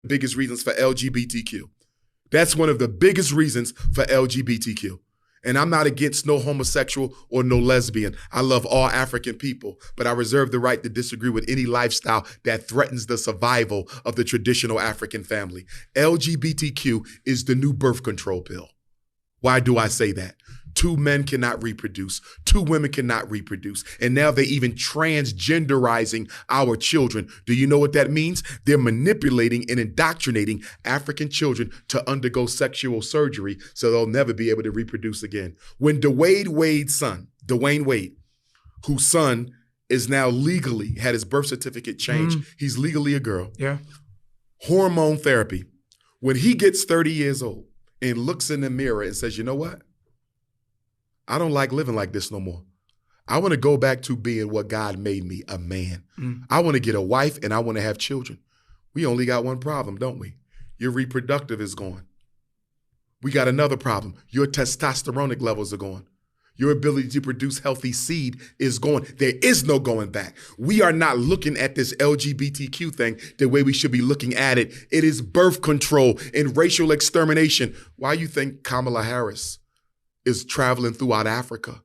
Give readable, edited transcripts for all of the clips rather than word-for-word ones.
biggest reasons for LGBTQ. That's one of the biggest reasons for LGBTQ. And I'm not against no homosexual or no lesbian. I love all African people, but I reserve the right to disagree with any lifestyle that threatens the survival of the traditional African family. LGBTQ is the new birth control pill. Why do I say that? 2 men cannot reproduce. 2 women cannot reproduce. And now they're even transgenderizing our children. Do you know what that means? They're manipulating and indoctrinating African children to undergo sexual surgery so they'll never be able to reproduce again. When Dwayne Wade, whose son is now legally had his birth certificate changed, he's legally a girl. Yeah. Hormone therapy. When he gets 30 years old and looks in the mirror and says, you know what? I don't like living like this no more. I want to go back to being what God made me, a man. I want to get a wife and I want to have children. We only got one problem, don't we? Your reproductive is gone. We got another problem. Your testosteronic levels are gone. Your ability to produce healthy seed is gone. There is no going back. We are not looking at this LGBTQ thing the way we should be looking at it. It is birth control and racial extermination. Why you think Kamala Harris is traveling throughout Africa,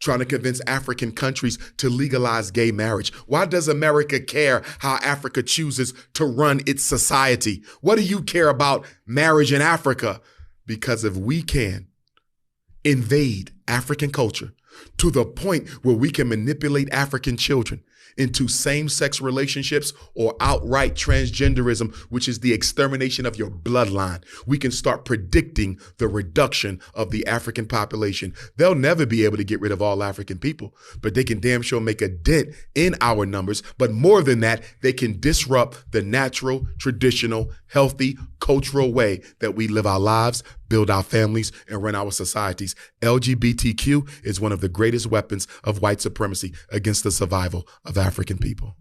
trying to convince African countries to legalize gay marriage? Why does America care how Africa chooses to run its society? What do you care about marriage in Africa? Because if we can invade African culture to the point where we can manipulate African children into same-sex relationships or outright transgenderism, which is the extermination of your bloodline, we can start predicting the reduction of the African population. They'll never be able to get rid of all African people, but they can damn sure make a dent in our numbers. But more than that, they can disrupt the natural, traditional, healthy, cultural way that we live our lives, build our families, and run our societies. LGBTQ is one of the greatest weapons of white supremacy against the survival of African people.